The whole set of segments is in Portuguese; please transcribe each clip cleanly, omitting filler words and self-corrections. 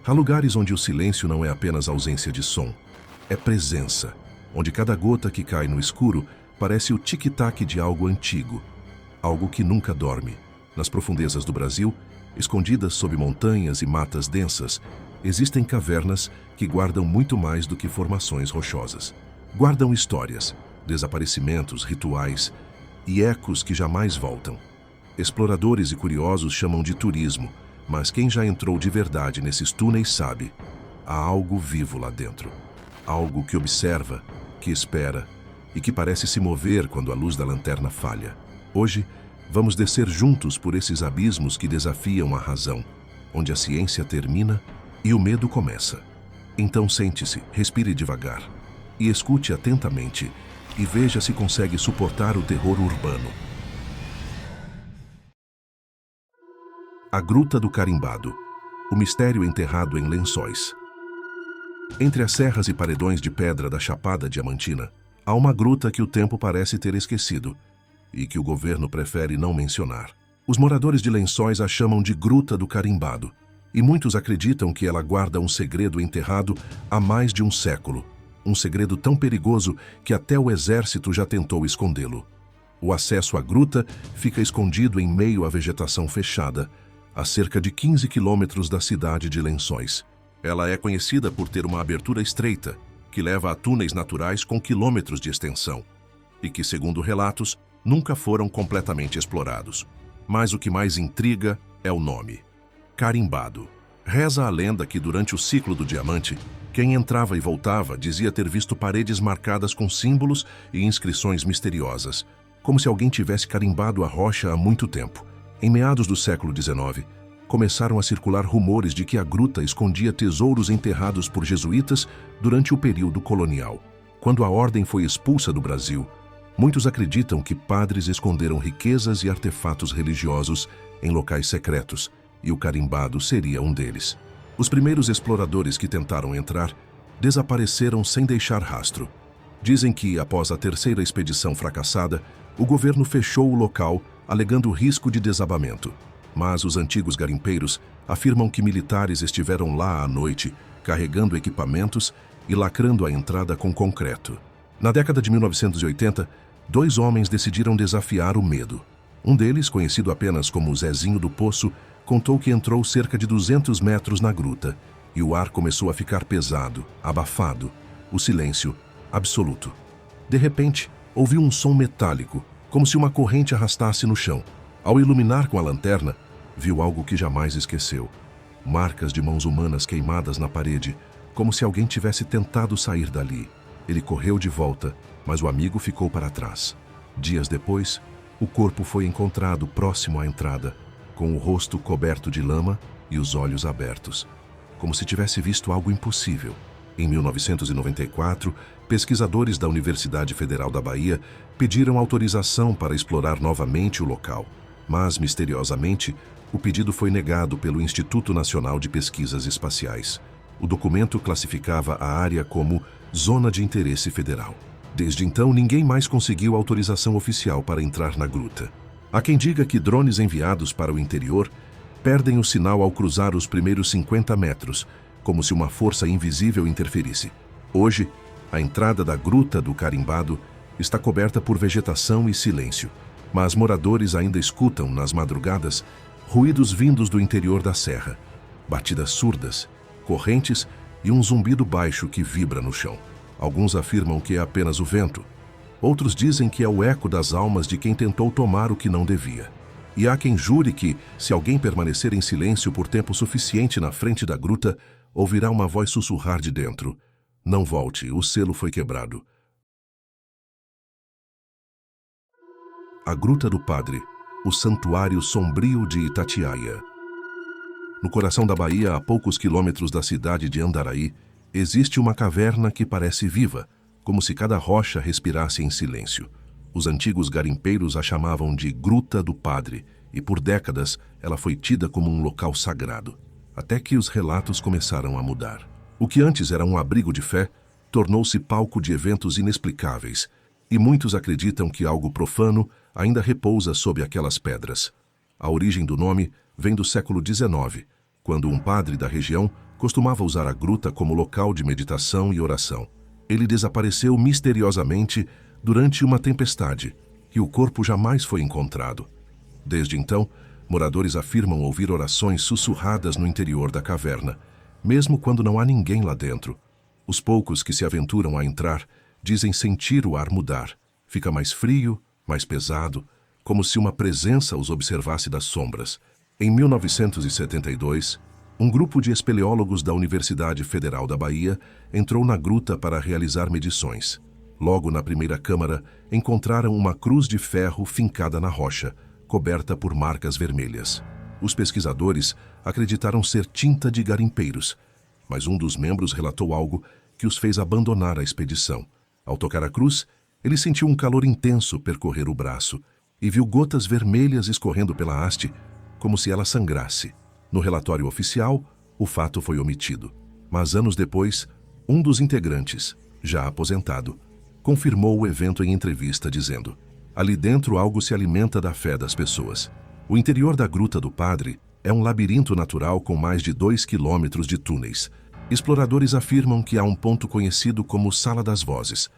Há lugares onde o silêncio não é apenas ausência de som, é presença, onde cada gota que cai no escuro parece o tic-tac de algo antigo, algo que nunca dorme. Nas profundezas do Brasil, escondidas sob montanhas e matas densas, existem cavernas que guardam muito mais do que formações rochosas. Guardam histórias, desaparecimentos, rituais e ecos que jamais voltam. Exploradores e curiosos chamam de turismo, mas quem já entrou de verdade nesses túneis sabe, há algo vivo lá dentro. Algo que observa, que espera e que parece se mover quando a luz da lanterna falha. Hoje, vamos descer juntos por esses abismos que desafiam a razão, onde a ciência termina e o medo começa. Então sente-se, respire devagar e escute atentamente e veja se consegue suportar o terror urbano. A Gruta do Carimbado, o mistério enterrado em Lençóis. Entre as serras e paredões de pedra da Chapada Diamantina, há uma gruta que o tempo parece ter esquecido e que o governo prefere não mencionar. Os moradores de Lençóis a chamam de Gruta do Carimbado, e muitos acreditam que ela guarda um segredo enterrado há mais de um século, um segredo tão perigoso que até o exército já tentou escondê-lo. O acesso à gruta fica escondido em meio à vegetação fechada, a cerca de 15 quilômetros da cidade de Lençóis. Ela é conhecida por ter uma abertura estreita, que leva a túneis naturais com quilômetros de extensão, e que, segundo relatos, nunca foram completamente explorados. Mas o que mais intriga é o nome: Carimbado. Reza a lenda que, durante o ciclo do diamante, quem entrava e voltava dizia ter visto paredes marcadas com símbolos e inscrições misteriosas, como se alguém tivesse carimbado a rocha há muito tempo. Em meados do século XIX, começaram a circular rumores de que a gruta escondia tesouros enterrados por jesuítas durante o período colonial. Quando a ordem foi expulsa do Brasil, muitos acreditam que padres esconderam riquezas e artefatos religiosos em locais secretos, e o carimbado seria um deles. Os primeiros exploradores que tentaram entrar desapareceram sem deixar rastro. Dizem que, após a terceira expedição fracassada, o governo fechou o local, alegando risco de desabamento. Mas os antigos garimpeiros afirmam que militares estiveram lá à noite, carregando equipamentos e lacrando a entrada com concreto. Na década de 1980, 2 homens decidiram desafiar o medo. Um deles, conhecido apenas como Zezinho do Poço, contou que entrou cerca de 200 metros na gruta e o ar começou a ficar pesado, abafado, o silêncio absoluto. De repente, ouviu um som metálico, como se uma corrente arrastasse no chão. Ao iluminar com a lanterna, viu algo que jamais esqueceu. Marcas de mãos humanas queimadas na parede, como se alguém tivesse tentado sair dali. Ele correu de volta, mas o amigo ficou para trás. Dias depois, o corpo foi encontrado próximo à entrada, com o rosto coberto de lama e os olhos abertos, como se tivesse visto algo impossível. Em 1994, pesquisadores da Universidade Federal da Bahia pediram autorização para explorar novamente o local, mas, misteriosamente, o pedido foi negado pelo Instituto Nacional de Pesquisas Espaciais. O documento classificava a área como Zona de Interesse Federal. Desde então, ninguém mais conseguiu autorização oficial para entrar na gruta. Há quem diga que drones enviados para o interior perdem o sinal ao cruzar os primeiros 50 metros, como se uma força invisível interferisse. Hoje, a entrada da Gruta do Carimbado está coberta por vegetação e silêncio, mas moradores ainda escutam, nas madrugadas, ruídos vindos do interior da serra, batidas surdas, correntes e um zumbido baixo que vibra no chão. Alguns afirmam que é apenas o vento. Outros dizem que é o eco das almas de quem tentou tomar o que não devia. E há quem jure que, se alguém permanecer em silêncio por tempo suficiente na frente da gruta, ouvirá uma voz sussurrar de dentro: "Não volte, o selo foi quebrado." A Gruta do Padre, o Santuário Sombrio de Itatiaia. No coração da Bahia, a poucos quilômetros da cidade de Andaraí, existe uma caverna que parece viva, como se cada rocha respirasse em silêncio. Os antigos garimpeiros a chamavam de Gruta do Padre, e por décadas ela foi tida como um local sagrado, até que os relatos começaram a mudar. O que antes era um abrigo de fé, tornou-se palco de eventos inexplicáveis, e muitos acreditam que algo profano ainda repousa sob aquelas pedras. A origem do nome vem do século XIX, quando um padre da região Costumava usar a gruta como local de meditação e oração. Ele desapareceu misteriosamente durante uma tempestade e o corpo jamais foi encontrado. Desde então, moradores afirmam ouvir orações sussurradas no interior da caverna, mesmo quando não há ninguém lá dentro. Os poucos que se aventuram a entrar dizem sentir o ar mudar. Fica mais frio, mais pesado, como se uma presença os observasse das sombras. Em 1972, um grupo de espeleólogos da Universidade Federal da Bahia entrou na gruta para realizar medições. Logo na primeira câmara, encontraram uma cruz de ferro fincada na rocha, coberta por marcas vermelhas. Os pesquisadores acreditaram ser tinta de garimpeiros, mas um dos membros relatou algo que os fez abandonar a expedição. Ao tocar a cruz, ele sentiu um calor intenso percorrer o braço e viu gotas vermelhas escorrendo pela haste, como se ela sangrasse. No relatório oficial, o fato foi omitido. Mas anos depois, um dos integrantes, já aposentado, confirmou o evento em entrevista dizendo: "Ali dentro algo se alimenta da fé das pessoas." O interior da Gruta do Padre é um labirinto natural com mais de 2 quilômetros de túneis. Exploradores afirmam que há um ponto conhecido como Sala das Vozes,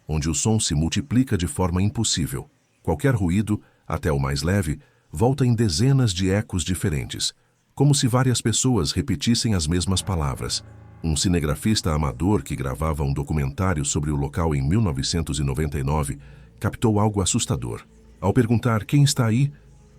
onde o som se multiplica de forma impossível. Qualquer ruído, até o mais leve, volta em dezenas de ecos diferentes, como se várias pessoas repetissem as mesmas palavras. Um cinegrafista amador que gravava um documentário sobre o local em 1999 captou algo assustador. Ao perguntar quem está aí,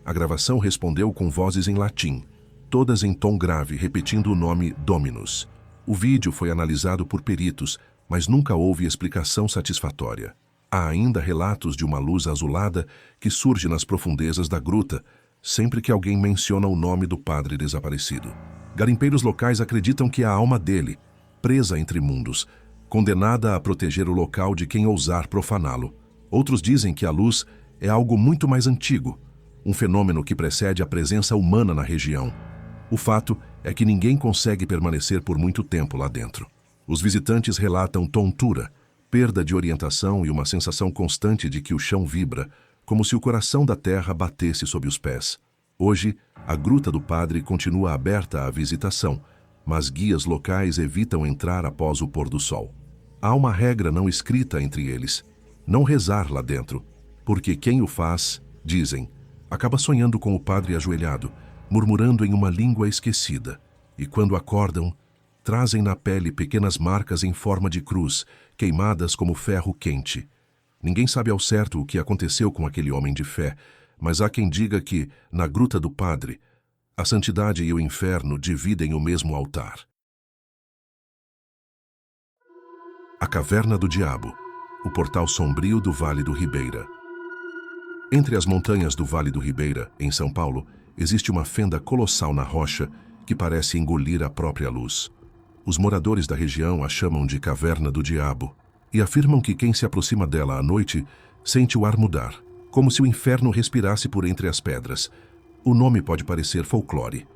a gravação respondeu com vozes em latim, todas em tom grave, repetindo o nome Dominus. O vídeo foi analisado por peritos, mas nunca houve explicação satisfatória. Há ainda relatos de uma luz azulada que surge nas profundezas da gruta, sempre que alguém menciona o nome do padre desaparecido. Garimpeiros locais acreditam que é a alma dele, presa entre mundos, condenada a proteger o local de quem ousar profaná-lo. Outros dizem que a luz é algo muito mais antigo, um fenômeno que precede a presença humana na região. O fato é que ninguém consegue permanecer por muito tempo lá dentro. Os visitantes relatam tontura, perda de orientação e uma sensação constante de que o chão vibra, como se o coração da terra batesse sob os pés. Hoje, a Gruta do Padre continua aberta à visitação, mas guias locais evitam entrar após o pôr do sol. Há uma regra não escrita entre eles: não rezar lá dentro, porque quem o faz, dizem, acaba sonhando com o padre ajoelhado, murmurando em uma língua esquecida, e quando acordam, trazem na pele pequenas marcas em forma de cruz, queimadas como ferro quente. Ninguém sabe ao certo o que aconteceu com aquele homem de fé, mas há quem diga que, na Gruta do Padre, a santidade e o inferno dividem o mesmo altar. A Caverna do Diabo, o portal sombrio do Vale do Ribeira. Entre as montanhas do Vale do Ribeira, em São Paulo, existe uma fenda colossal na rocha que parece engolir a própria luz. Os moradores da região a chamam de Caverna do Diabo e afirmam que quem se aproxima dela à noite sente o ar mudar, como se o inferno respirasse por entre as pedras. O nome pode parecer folclore,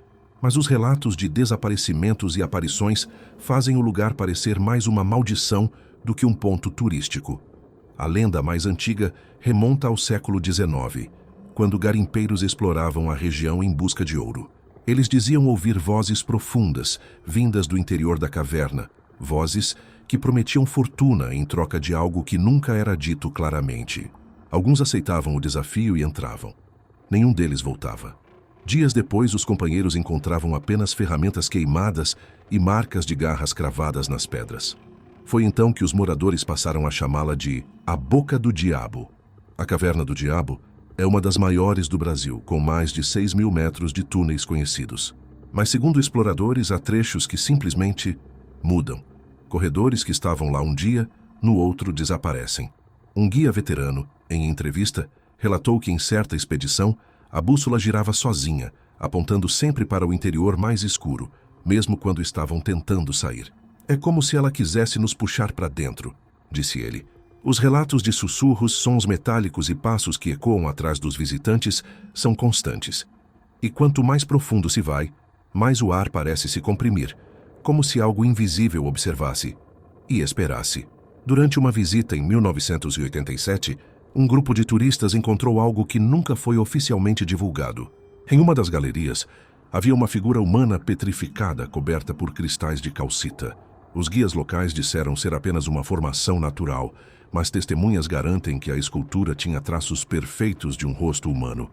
mas os relatos de desaparecimentos e aparições fazem o lugar parecer mais uma maldição do que um ponto turístico. A lenda mais antiga remonta ao século XIX, quando garimpeiros exploravam a região em busca de ouro. Eles diziam ouvir vozes profundas, vindas do interior da caverna, vozes que prometiam fortuna em troca de algo que nunca era dito claramente. Alguns aceitavam o desafio e entravam. Nenhum deles voltava. Dias depois, os companheiros encontravam apenas ferramentas queimadas e marcas de garras cravadas nas pedras. Foi então que os moradores passaram a chamá-la de a Boca do Diabo. A Caverna do Diabo é uma das maiores do Brasil, com mais de 6.000 metros de túneis conhecidos. Mas, segundo exploradores, há trechos que simplesmente mudam. Corredores que estavam lá um dia, no outro desaparecem. Um guia veterano, em entrevista, relatou que em certa expedição, a bússola girava sozinha, apontando sempre para o interior mais escuro, mesmo quando estavam tentando sair. "É como se ela quisesse nos puxar para dentro", disse ele. Os relatos de sussurros, sons metálicos e passos que ecoam atrás dos visitantes são constantes. E quanto mais profundo se vai, mais o ar parece se comprimir, como se algo invisível observasse e esperasse. Durante uma visita em 1987, um grupo de turistas encontrou algo que nunca foi oficialmente divulgado. Em uma das galerias, Havia uma figura humana petrificada, coberta por cristais de calcita. Os guias locais disseram ser apenas uma formação natural, mas testemunhas garantem que a escultura tinha traços perfeitos de um rosto humano.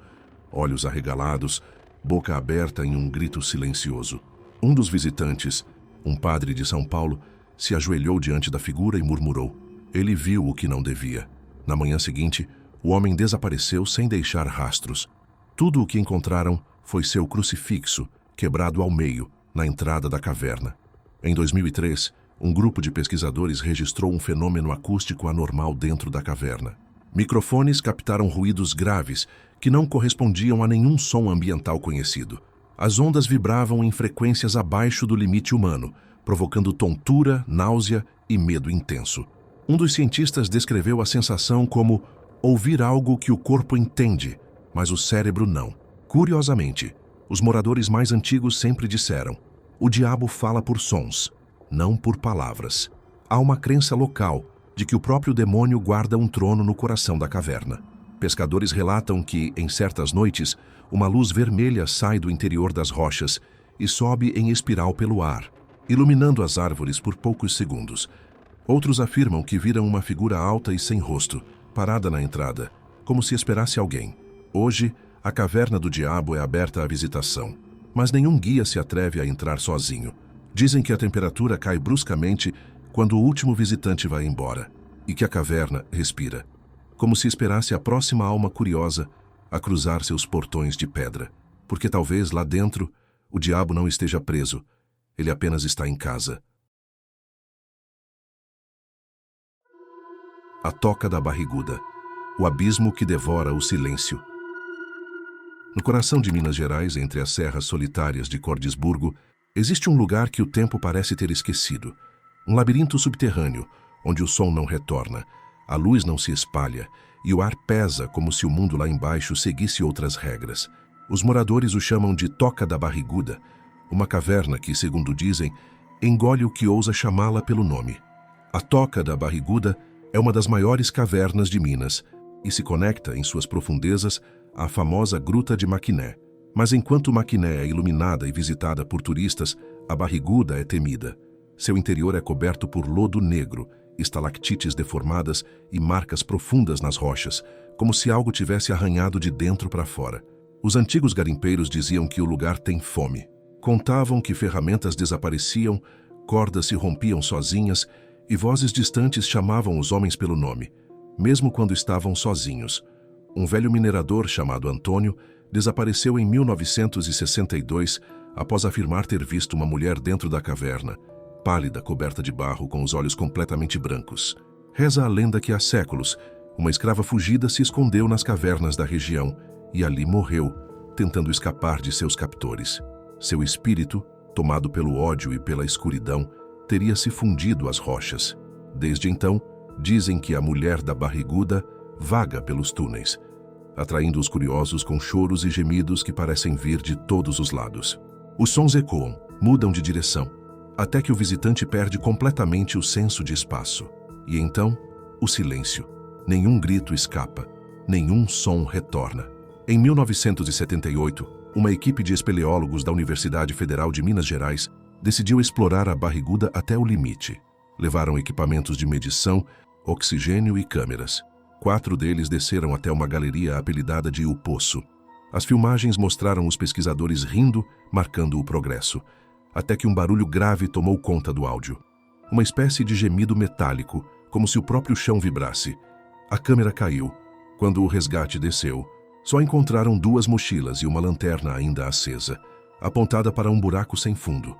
Olhos arregalados, boca aberta em um grito silencioso. Um dos visitantes, um padre de São Paulo, se ajoelhou diante da figura e murmurou. Ele viu o que não devia. Na manhã seguinte, o homem desapareceu sem deixar rastros. Tudo o que encontraram foi seu crucifixo, quebrado ao meio, na entrada da caverna. Em 2003, um grupo de pesquisadores registrou um fenômeno acústico anormal dentro da caverna. Microfones captaram ruídos graves que não correspondiam a nenhum som ambiental conhecido. As ondas vibravam em frequências abaixo do limite humano, provocando tontura, náusea e medo intenso. Um dos cientistas descreveu a sensação como ouvir algo que o corpo entende, mas o cérebro não. Curiosamente, os moradores mais antigos sempre disseram: o diabo fala por sons, não por palavras. Há uma crença local de que o próprio demônio guarda um trono no coração da caverna. Pescadores relatam que, em certas noites, uma luz vermelha sai do interior das rochas e sobe em espiral pelo ar, iluminando as árvores por poucos segundos. Outros afirmam que viram uma figura alta e sem rosto, parada na entrada, como se esperasse alguém. Hoje, a caverna do diabo é aberta à visitação, mas nenhum guia se atreve a entrar sozinho. Dizem que a temperatura cai bruscamente quando o último visitante vai embora, e que a caverna respira, como se esperasse a próxima alma curiosa a cruzar seus portões de pedra, porque talvez lá dentro o diabo não esteja preso, ele apenas está em casa. A Toca da Barriguda, o abismo que devora o silêncio. No coração de Minas Gerais, entre as serras solitárias de Cordisburgo, existe um lugar que o tempo parece ter esquecido. Um labirinto subterrâneo, onde o som não retorna, a luz não se espalha e o ar pesa como se o mundo lá embaixo seguisse outras regras. Os moradores o chamam de Toca da Barriguda, uma caverna que, segundo dizem, engole o que ousa chamá-la pelo nome. A Toca da Barriguda é uma das maiores cavernas de Minas e se conecta, em suas profundezas, à famosa Gruta de Maquiné. Mas enquanto Maquiné é iluminada e visitada por turistas, a Barriguda é temida. Seu interior é coberto por lodo negro, estalactites deformadas e marcas profundas nas rochas, como se algo tivesse arranhado de dentro para fora. Os antigos garimpeiros diziam que o lugar tem fome. Contavam que ferramentas desapareciam, cordas se rompiam sozinhas e vozes distantes chamavam os homens pelo nome, mesmo quando estavam sozinhos. Um velho minerador chamado Antônio desapareceu em 1962 após afirmar ter visto uma mulher dentro da caverna, pálida, coberta de barro, com os olhos completamente brancos. Reza a lenda que há séculos, uma escrava fugida se escondeu nas cavernas da região e ali morreu, tentando escapar de seus captores. Seu espírito, tomado pelo ódio e pela escuridão, teria se fundido às rochas. Desde então, dizem que a mulher da Barriguda vaga pelos túneis, atraindo os curiosos com choros e gemidos que parecem vir de todos os lados. Os sons ecoam, mudam de direção, até que o visitante perde completamente o senso de espaço. E então, o silêncio. Nenhum grito escapa, nenhum som retorna. Em 1978, uma equipe de espeleólogos da Universidade Federal de Minas Gerais decidiu explorar a Barriguda até o limite. Levaram equipamentos de medição, oxigênio e câmeras. 4 deles desceram até uma galeria apelidada de O Poço. As filmagens mostraram os pesquisadores rindo, marcando o progresso, até que um barulho grave tomou conta do áudio. Uma espécie de gemido metálico, como se o próprio chão vibrasse. A câmera caiu. Quando o resgate desceu, só encontraram 2 mochilas e uma lanterna ainda acesa, apontada para um buraco sem fundo.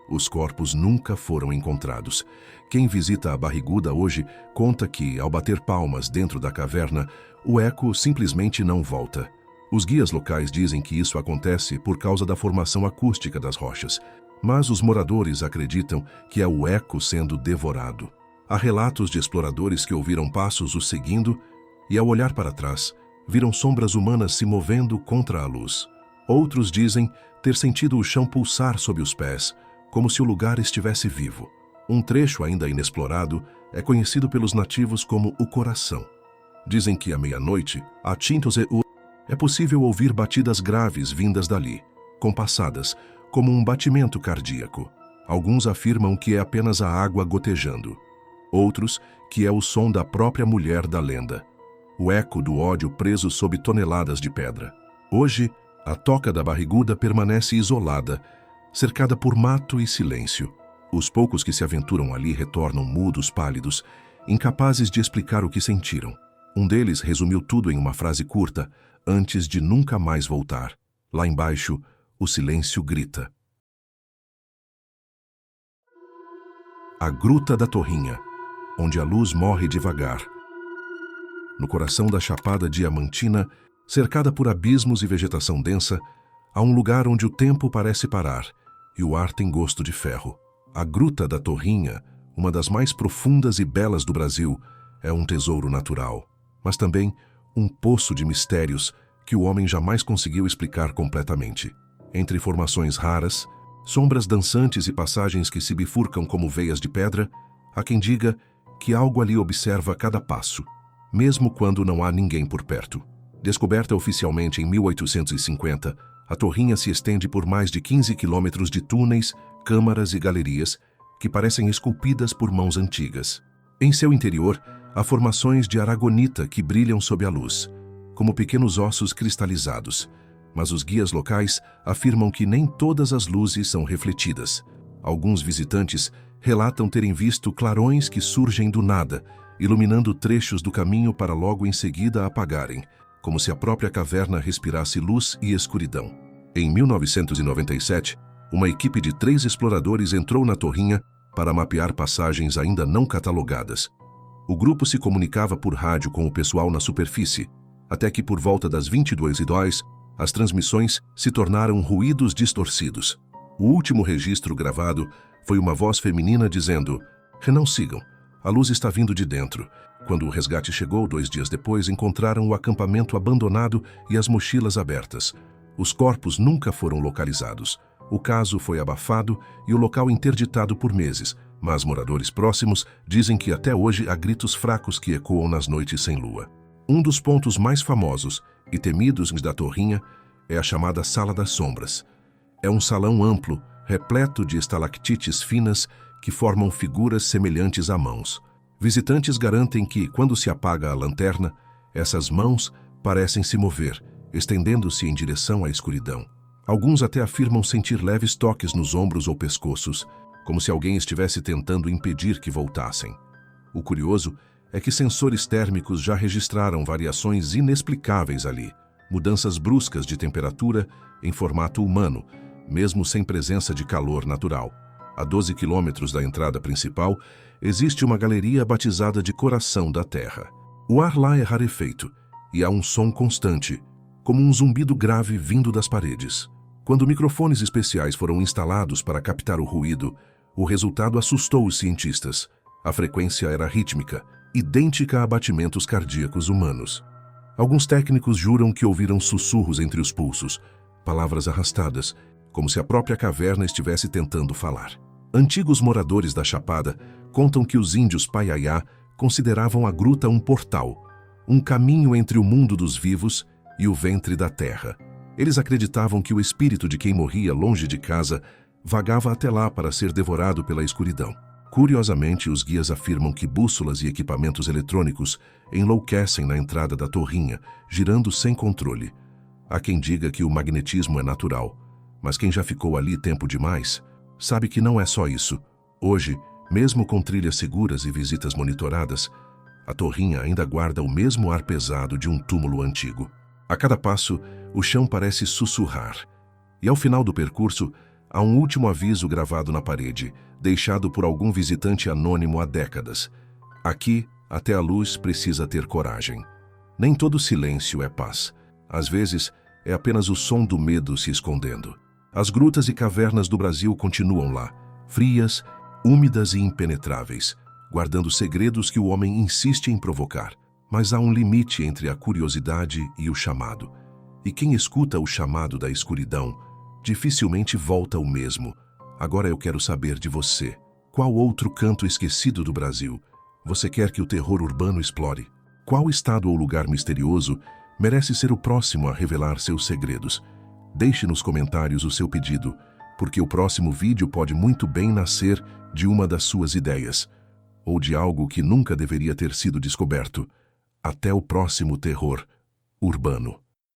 Os corpos nunca foram encontrados. Quem visita a Barriguda hoje conta que, ao bater palmas dentro da caverna, o eco simplesmente não volta. Os guias locais dizem que isso acontece por causa da formação acústica das rochas, mas os moradores acreditam que é o eco sendo devorado. Há relatos de exploradores que ouviram passos os seguindo e, ao olhar para trás, viram sombras humanas se movendo contra a luz. Outros dizem ter sentido o chão pulsar sob os pés, como se o lugar estivesse vivo. Um trecho ainda inexplorado é conhecido pelos nativos como o Coração. Dizem que à meia-noite, a Tintos é possível ouvir batidas graves vindas dali. compassadas, como um batimento cardíaco. Alguns afirmam que é apenas a água gotejando. Outros, que é o som da própria mulher da lenda. O eco do ódio preso sob toneladas de pedra. Hoje, a Toca da Barriguda permanece isolada, cercada por mato e silêncio. Os poucos que se aventuram ali retornam mudos, pálidos, incapazes de explicar o que sentiram. Um deles resumiu tudo em uma frase curta, antes de nunca mais voltar. Lá embaixo, o silêncio grita. A Gruta da Torrinha, onde a luz morre devagar. No coração da Chapada Diamantina, cercada por abismos e vegetação densa, há um lugar onde o tempo parece parar e o ar tem gosto de ferro. A Gruta da Torrinha, uma das mais profundas e belas do Brasil, é um tesouro natural, mas também um poço de mistérios que o homem jamais conseguiu explicar completamente. Entre formações raras, sombras dançantes e passagens que se bifurcam como veias de pedra, há quem diga que algo ali observa cada passo, mesmo quando não há ninguém por perto. Descoberta oficialmente em 1850, a Torrinha se estende por mais de 15 quilômetros de túneis, câmaras e galerias que parecem esculpidas por mãos antigas. Em seu interior, há formações de aragonita que brilham sob a luz, como pequenos ossos cristalizados, mas os guias locais afirmam que nem todas as luzes são refletidas. Alguns visitantes relatam terem visto clarões que surgem do nada, iluminando trechos do caminho para logo em seguida apagarem, como se a própria caverna respirasse luz e escuridão. Em 1997, uma equipe de 3 exploradores entrou na Torrinha para mapear passagens ainda não catalogadas. O grupo se comunicava por rádio com o pessoal na superfície, até que por volta das 22h02, as transmissões se tornaram ruídos distorcidos. O último registro gravado foi uma voz feminina dizendo: "Não sigam, a luz está vindo de dentro." Quando o resgate chegou 2 dias depois, encontraram o acampamento abandonado e as mochilas abertas. Os corpos nunca foram localizados. O caso foi abafado e o local interditado por meses, mas moradores próximos dizem que até hoje há gritos fracos que ecoam nas noites sem lua. Um dos pontos mais famosos e temidos da Torrinha é a chamada Sala das Sombras. É um salão amplo, repleto de estalactites finas que formam figuras semelhantes a mãos. Visitantes garantem que, quando se apaga a lanterna, essas mãos parecem se mover, estendendo-se em direção à escuridão. Alguns até afirmam sentir leves toques nos ombros ou pescoços, como se alguém estivesse tentando impedir que voltassem. O curioso é que sensores térmicos já registraram variações inexplicáveis ali, mudanças bruscas de temperatura em formato humano, mesmo sem presença de calor natural. A 12 quilômetros da entrada principal, existe uma galeria batizada de Coração da Terra. O ar lá é rarefeito e há um som constante, como um zumbido grave vindo das paredes. Quando microfones especiais foram instalados para captar o ruído, o resultado assustou os cientistas. A frequência era rítmica, idêntica a batimentos cardíacos humanos. Alguns técnicos juram que ouviram sussurros entre os pulsos, palavras arrastadas, como se a própria caverna estivesse tentando falar. Antigos moradores da Chapada contam que os índios Paiaiá consideravam a gruta um portal, um caminho entre o mundo dos vivos e o ventre da terra. Eles acreditavam que o espírito de quem morria longe de casa vagava até lá para ser devorado pela escuridão. Curiosamente, os guias afirmam que bússolas e equipamentos eletrônicos enlouquecem na entrada da Torrinha, girando sem controle. Há quem diga que o magnetismo é natural, mas quem já ficou ali tempo demais sabe que não é só isso. Hoje, mesmo com trilhas seguras e visitas monitoradas, a Torrinha ainda guarda o mesmo ar pesado de um túmulo antigo. A cada passo, o chão parece sussurrar. E ao final do percurso, há um último aviso gravado na parede, deixado por algum visitante anônimo há décadas. Aqui, até a luz precisa ter coragem. Nem todo silêncio é paz. Às vezes, é apenas o som do medo se escondendo. As grutas e cavernas do Brasil continuam lá, frias, úmidas e impenetráveis, guardando segredos que o homem insiste em provocar. Mas há um limite entre a curiosidade e o chamado. E quem escuta o chamado da escuridão dificilmente volta o mesmo. Agora eu quero saber de você. Qual outro canto esquecido do Brasil você quer que o terror urbano explore? Qual estado ou lugar misterioso merece ser o próximo a revelar seus segredos? Deixe nos comentários o seu pedido, porque o próximo vídeo pode muito bem nascer de uma das suas ideias, ou de algo que nunca deveria ter sido descoberto. Até o próximo terror urbano.